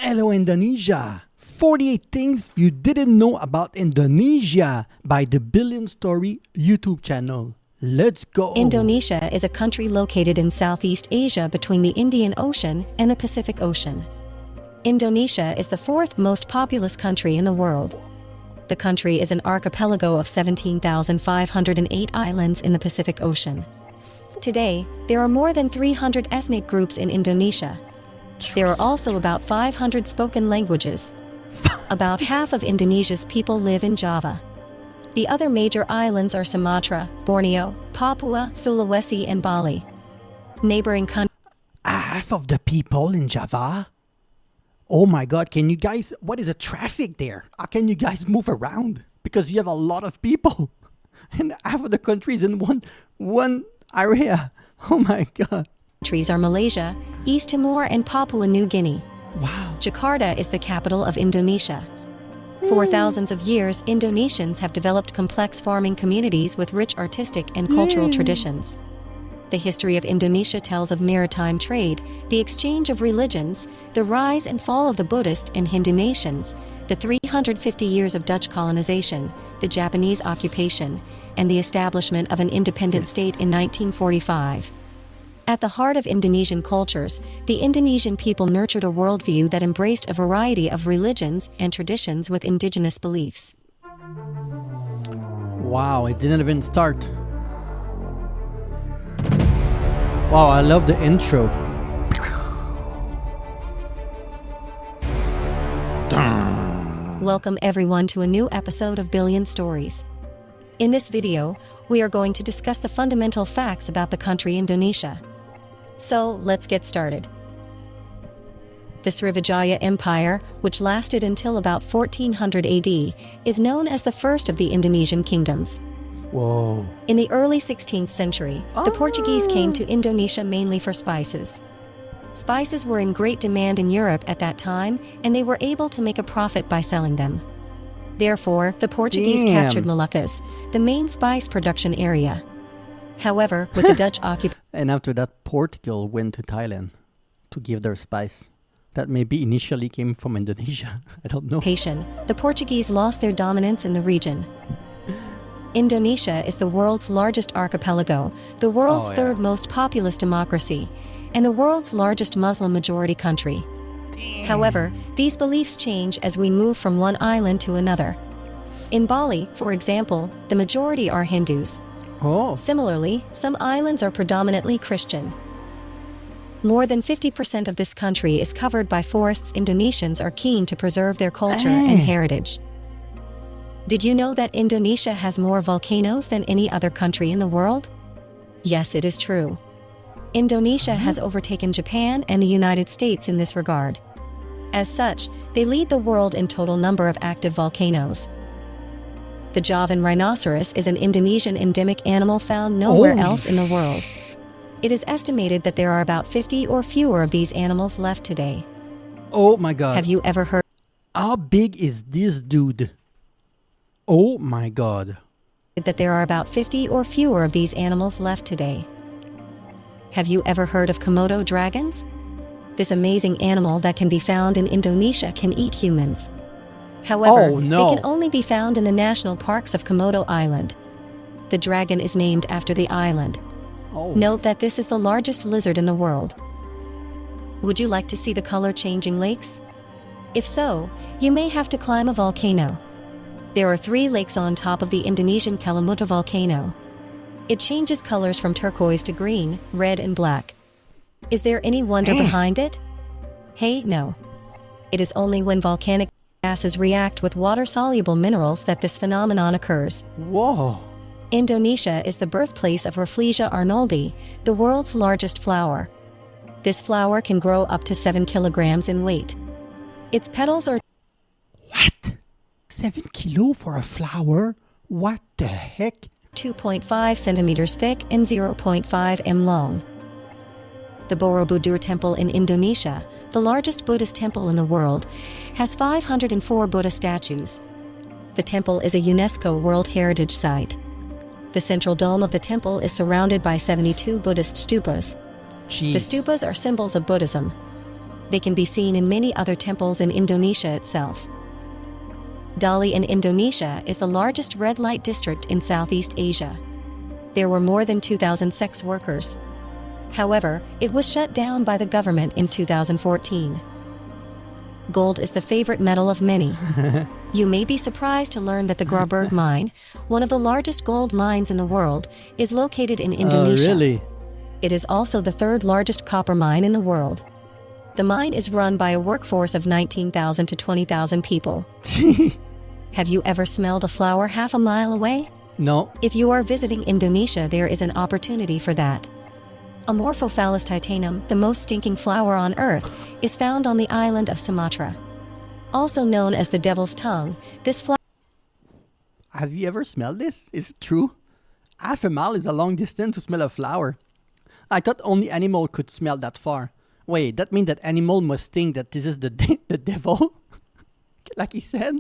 Hello, Indonesia! 48 Things You Didn't Know About Indonesia by the Billion Story YouTube channel. Let's go! Indonesia is a country located in Southeast Asia between the Indian Ocean and the Pacific Ocean. Indonesia is the fourth most populous country in the world. The country is an archipelago of 17,508 islands in the Pacific Ocean. Today, there are more than 300 ethnic groups in Indonesia. There are also about 500 spoken languages. About half of Indonesia's people live in Java. The other major islands are Sumatra, Borneo, Papua, Sulawesi, and Bali. Neighboring countries. Half of the people in Java? Oh my god, can you guys, what is the traffic there? How can you guys move around? Because you have a lot of people. And half of the country is in one area. Oh my god. Countries are Malaysia, East Timor, and Papua New Guinea. Wow. Jakarta is the capital of Indonesia. For thousands of years, Indonesians have developed complex farming communities with rich artistic and cultural traditions. The history of Indonesia tells of maritime trade, the exchange of religions, the rise and fall of the Buddhist and Hindu nations, the 350 years of Dutch colonization, the Japanese occupation, and the establishment of an independent state in 1945. At the heart of Indonesian cultures, the Indonesian people nurtured a worldview that embraced a variety of religions and traditions with indigenous beliefs. Wow, it didn't even start. Wow, I love the intro. Welcome everyone to a new episode of Billion Stories. In this video, we are going to discuss the fundamental facts about the country Indonesia. So, let's get started. The Srivijaya Empire, which lasted until about 1400 AD, is known as the first of the Indonesian kingdoms. Whoa. In the early 16th century, the Portuguese came to Indonesia mainly for spices. Spices were in great demand in Europe at that time, and they were able to make a profit by selling them. Therefore, the Portuguese captured Moluccas, the main spice production area. However, with the Dutch occupation... And after that, Portugal went to Thailand to give their spice. That maybe initially came from Indonesia. I don't know. The Portuguese lost their dominance in the region. Indonesia is the world's largest archipelago, the world's third most populous democracy, and the world's largest Muslim-majority country. However, these beliefs change as we move from one island to another. In Bali, for example, the majority are Hindus. Similarly, some islands are predominantly Christian. More than 50% of this country is covered by forests. Indonesians are keen to preserve their culture and heritage. Did you know that Indonesia has more volcanoes than any other country in the world? Yes, it is true. Indonesia has overtaken Japan and the United States in this regard. As such, they lead the world in total number of active volcanoes. The Javan rhinoceros is an Indonesian endemic animal found nowhere else in the world. It is estimated that there are about 50 or fewer of these animals left today. Oh my god. Have you ever heard? How big is this dude? Oh my god. That there are about 50 or fewer of these animals left today. Have you ever heard of Komodo dragons? This amazing animal that can be found in Indonesia can eat humans. However, they can only be found in the national parks of Komodo Island. The dragon is named after the island. Note that this is the largest lizard in the world. Would you like to see the color-changing lakes? If so, you may have to climb a volcano. There are 3 lakes on top of the Indonesian Kelimutu volcano. It changes colors from turquoise to green, red, and black. Is there any wonder behind it? Hey, no. It is only when volcanic gases react with water-soluble minerals that this phenomenon occurs. Whoa! Indonesia is the birthplace of Rafflesia arnoldi, the world's largest flower. This flower can grow up to 7 kilograms in weight. Its petals are... What? 7 kilo for a flower? What the heck? 2.5 centimeters thick and 0.5 m long. The Borobudur Temple in Indonesia, the largest Buddhist temple in the world, has 504 Buddha statues. The temple is a UNESCO World Heritage Site. The central dome of the temple is surrounded by 72 Buddhist stupas. The stupas are symbols of Buddhism. They can be seen in many other temples in Indonesia itself. Dali in Indonesia is the largest red light district in Southeast Asia. There were more than 2,000 sex workers. However, it was shut down by the government in 2014. Gold is the favorite metal of many. You may be surprised to learn that the Graberg mine, one of the largest gold mines in the world, is located in Indonesia. Oh, really? It is also the third largest copper mine in the world. The mine is run by a workforce of 19,000 to 20,000 people. Have you ever smelled a flower half a mile away? No. If you are visiting Indonesia, there is an opportunity for that. Amorphophallus titanum, the most stinking flower on earth, is found on the island of Sumatra. Also known as the devil's tongue, this flower... Have you ever smelled this? Is it true? Half a mile is a long distance to smell a flower. I thought only animal could smell that far. Wait, that means that animal must think that this is the devil? Like he said?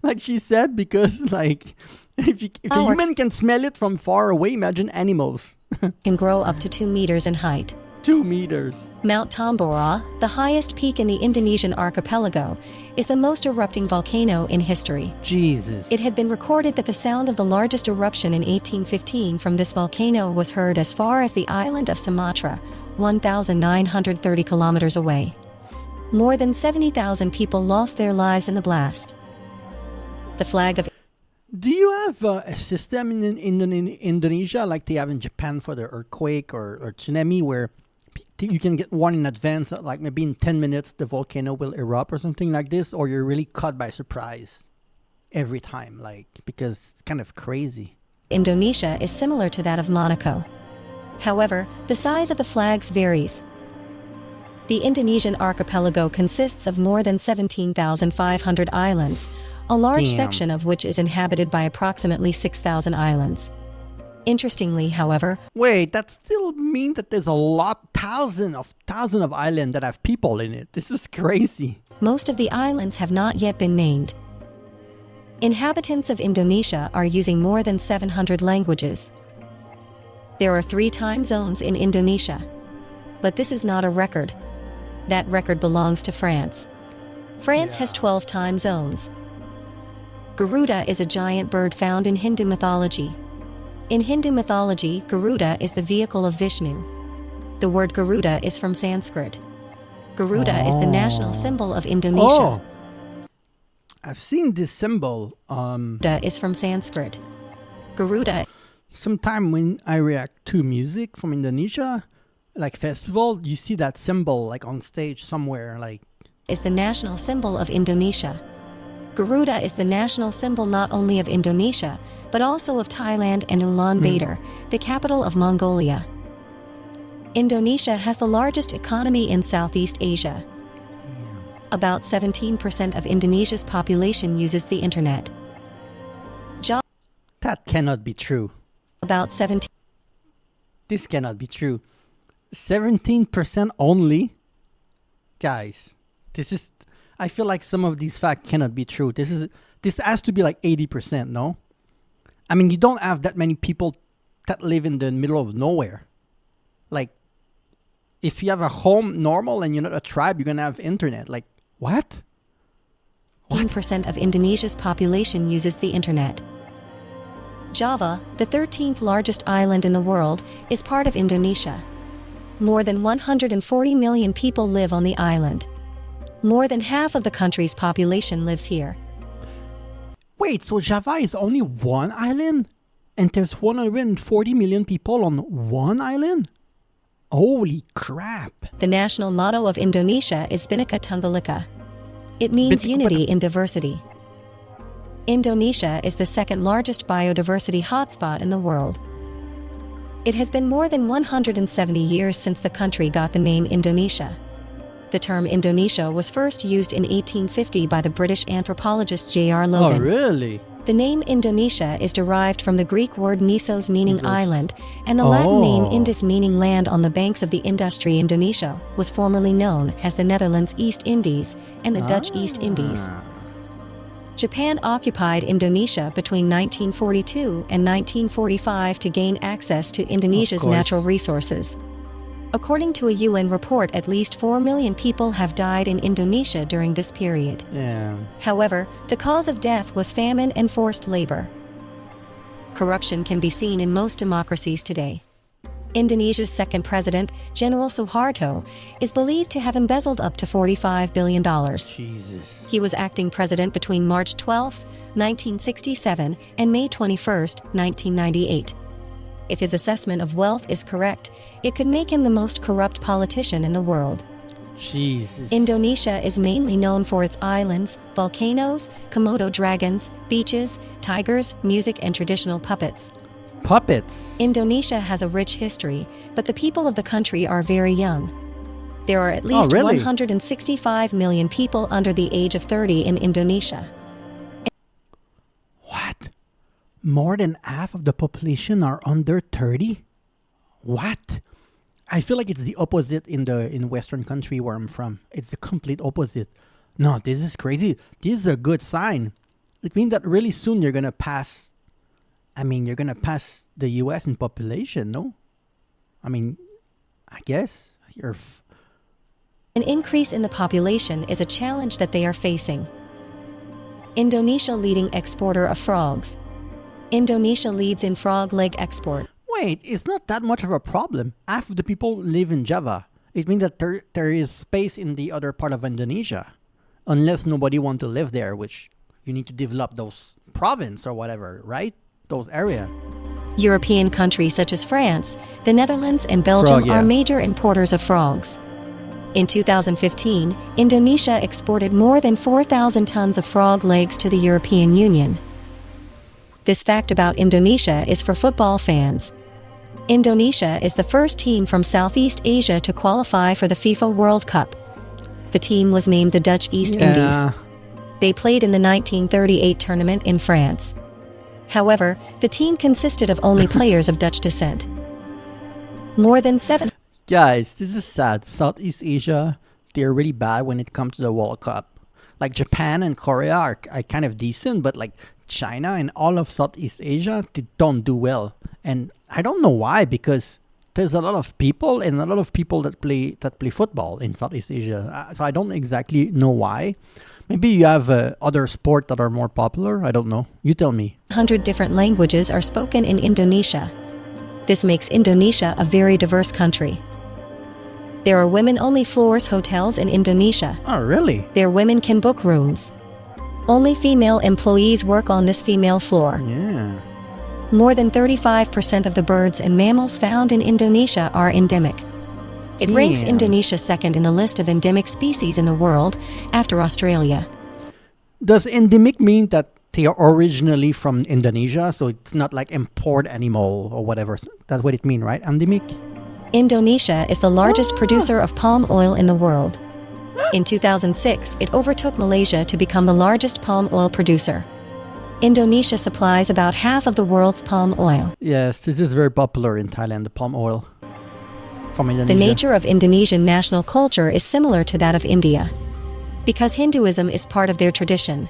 Like she said, because like if a human can smell it from far away, imagine animals. can grow up to 2 meters in height. 2 meters. Mount Tambora, the highest peak in the Indonesian archipelago, is the most erupting volcano in history. Jesus. It had been recorded that the sound of the largest eruption in 1815 from this volcano was heard as far as the island of Sumatra, 1,930 kilometers away. More than 70,000 people lost their lives in the blast. The flag of... Do you have a system in Indonesia like they have in Japan for the earthquake or tsunami where you can get one in advance, like maybe in 10 minutes the volcano will erupt or something like this, or you're really caught by surprise every time, like, because it's kind of crazy. Indonesia is similar to that of Monaco. However, the size of the flags varies. The Indonesian archipelago consists of more than 17,500 islands, a large section of which is inhabited by approximately 6,000 islands. Interestingly, however... Wait, that still means that there's a lot, thousands of islands that have people in it. This is crazy. Most of the islands have not yet been named. Inhabitants of Indonesia are using more than 700 languages. There are 3 time zones in Indonesia. But this is not a record. That record belongs to France. France has 12 time zones. Garuda is a giant bird found in Hindu mythology. In Hindu mythology, Garuda is the vehicle of Vishnu. The word Garuda is from Sanskrit. Garuda is the national symbol of Indonesia. I've seen this symbol. Garuda is from Sanskrit. Garuda. Sometime when I react to music from Indonesia, like festival, you see that symbol like on stage somewhere, like... Is the national symbol of Indonesia. Garuda is the national symbol not only of Indonesia, but also of Thailand and Ulaanbaatar, the capital of Mongolia. Indonesia has the largest economy in Southeast Asia. About 17% of Indonesia's population uses the internet. That cannot be true. About 17. This cannot be true. 17% only? Guys, this is... I feel like some of these facts cannot be true. This has to be like 80%, no? I mean, you don't have that many people that live in the middle of nowhere. Like, if you have a home normal and you're not a tribe, you're going to have internet. Like, what? 1% of Indonesia's population uses the internet. Java, the 13th largest island in the world, is part of Indonesia. More than 140 million people live on the island. More than half of the country's population lives here. Wait, so Java is only one island? And there's 140 million people on one island? Holy crap. The national motto of Indonesia is Bhinneka Tunggal Ika. It means unity in diversity. Indonesia is the second largest biodiversity hotspot in the world. It has been more than 170 years since the country got the name Indonesia. The term Indonesia was first used in 1850 by the British anthropologist J.R. Logan. Oh, really? The name Indonesia is derived from the Greek word Nisos meaning island, and the Latin name Indus meaning land on the banks of the Industry. Indonesia was formerly known as the Netherlands East Indies and the Dutch East Indies. Japan occupied Indonesia between 1942 and 1945 to gain access to Indonesia's natural resources. According to a UN report, at least 4 million people have died in Indonesia during this period. Yeah. However, the cause of death was famine and forced labor. Corruption can be seen in most democracies today. Indonesia's second president, General Suharto, is believed to have embezzled up to $45 billion. Jesus. He was acting president between March 12, 1967 and May 21, 1998. If his assessment of wealth is correct, it could make him the most corrupt politician in the world. Jesus. Indonesia is mainly known for its islands, volcanoes, Komodo dragons, beaches, tigers, music and traditional puppets. Puppets. Indonesia has a rich history, but the people of the country are very young. There are at Oh, least really? 165 million people under the age of 30 in Indonesia. What? More than half of the population are under 30? What? I feel like it's the opposite in Western country where I'm from. It's the complete opposite. No, this is crazy. This is a good sign. It means that really soon you're gonna pass. You're gonna pass the U.S. in population, no? I guess you're. An increase in the population is a challenge that they are facing. Indonesia leading exporter of frogs. Indonesia leads in frog leg export. Wait, it's not that much of a problem. Half of the people live in Java. It means that there is space in the other part of Indonesia. Unless nobody wants to live there, which you need to develop those province or whatever, right? Those area. European countries such as France, the Netherlands, and Belgium are major importers of frogs. In 2015, Indonesia exported more than 4,000 tons of frog legs to the European Union. This fact about Indonesia is for football fans. Indonesia is the first team from Southeast Asia to qualify for the FIFA World Cup. The team was named the Dutch East Indies. They played in the 1938 tournament in France. However, the team consisted of only players of Dutch descent. More than 7... Guys, this is sad. Southeast Asia, they're really bad when it comes to the World Cup. Like Japan and Korea are kind of decent, but like China and all of Southeast Asia, they don't do well. And I don't know why, because there's a lot of people and a lot of people that play football in Southeast Asia. So I don't exactly know why. Maybe you have other sports that are more popular. I don't know. You tell me. 100 different languages are spoken in Indonesia. This makes Indonesia a very diverse country. There are women-only floors hotels in Indonesia. Oh, really? There women can book rooms. Only female employees work on this female floor. Yeah. More than 35% of the birds and mammals found in Indonesia are endemic. It ranks Indonesia second in the list of endemic species in the world, after Australia. Does endemic mean that they are originally from Indonesia, so it's not like import animal or whatever? That's what it means, right? Endemic? Indonesia is the largest producer of palm oil in the world. In 2006, it overtook Malaysia to become the largest palm oil producer. Indonesia supplies about half of the world's palm oil. Yes, this is very popular in Thailand, the palm oil from Indonesia. The nature of Indonesian national culture is similar to that of India, because Hinduism is part of their tradition.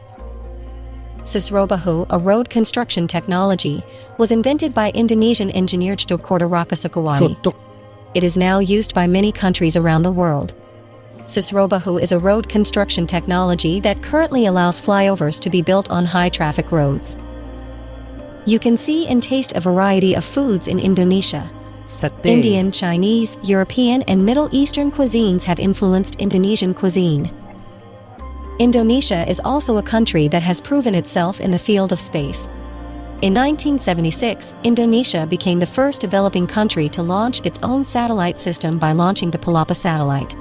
Sisrobahu, a road construction technology, was invented by Indonesian engineer Joko Rakasukawati. It is now used by many countries around the world. Sisrobahu is a road construction technology that currently allows flyovers to be built on high-traffic roads. You can see and taste a variety of foods in Indonesia. Satay. Indian, Chinese, European, and Middle Eastern cuisines have influenced Indonesian cuisine. Indonesia is also a country that has proven itself in the field of space. In 1976, Indonesia became the first developing country to launch its own satellite system by launching the Palapa satellite.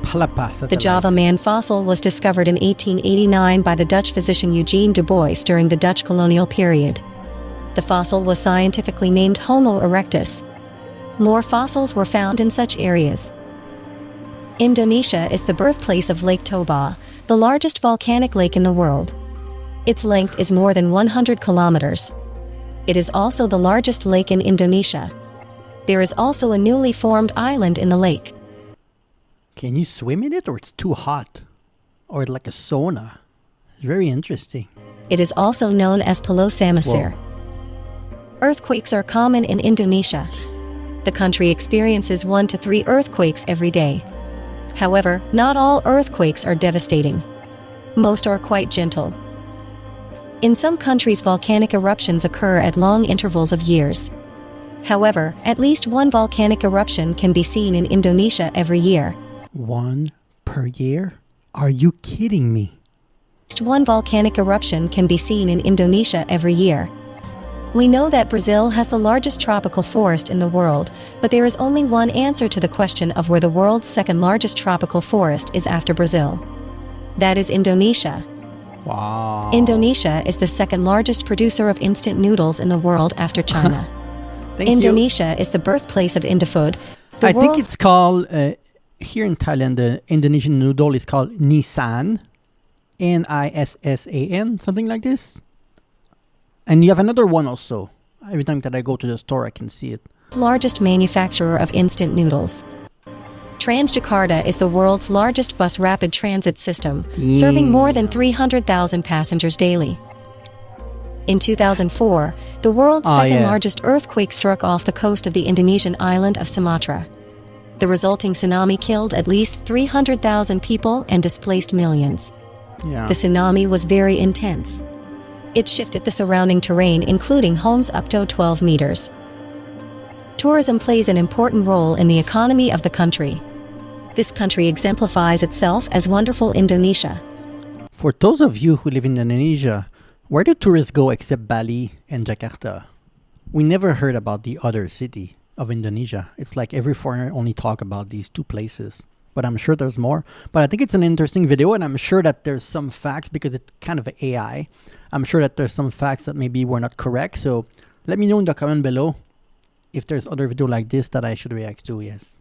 The Java man fossil was discovered in 1889 by the Dutch physician Eugene Du Bois during the Dutch colonial period. The fossil was scientifically named Homo erectus. More fossils were found in such areas. Indonesia is the birthplace of Lake Toba, the largest volcanic lake in the world. Its length is more than 100 kilometers. It is also the largest lake in Indonesia. There is also a newly formed island in the lake. Can you swim in it, or it's too hot? Or like a sauna? It's very interesting. It is also known as Pulau Samosir. Earthquakes are common in Indonesia. the country experiences 1 to 3 earthquakes every day. However, not all earthquakes are devastating. Most are quite gentle. In some countries, volcanic eruptions occur at long intervals of years. However, at least one volcanic eruption can be seen in Indonesia every year. One per year? Are you kidding me? At least one volcanic eruption can be seen in Indonesia every year. We know that Brazil has the largest tropical forest in the world, but there is only one answer to the question of where the world's second largest tropical forest is after Brazil. That is Indonesia. Wow. Indonesia is the second largest producer of instant noodles in the world after China. Thank Indonesia is the birthplace of Indofood. I think it's called, here in Thailand, the Indonesian noodle is called Nissan. Nissan, something like this. And you have another one also. Every time that I go to the store, I can see it. Largest manufacturer of instant noodles. Transjakarta is the world's largest bus rapid transit system, serving more than 300,000 passengers daily. In 2004, the world's second largest earthquake struck off the coast of the Indonesian island of Sumatra. The resulting tsunami killed at least 300,000 people and displaced millions. Yeah. The tsunami was very intense. It shifted the surrounding terrain, including homes up to 12 meters. Tourism plays an important role in the economy of the country. This country exemplifies itself as wonderful Indonesia. For those of you who live in Indonesia, where do tourists go except Bali and Jakarta? We never heard about the other city of Indonesia. It's like every foreigner only talk about these two places. But I'm sure there's more. But I think it's an interesting video, and I'm sure that there's some facts, because it's kind of AI. I'm sure that there's some facts that maybe were not correct. So let me know in the comment below if there's other video like this that I should react to. Yes.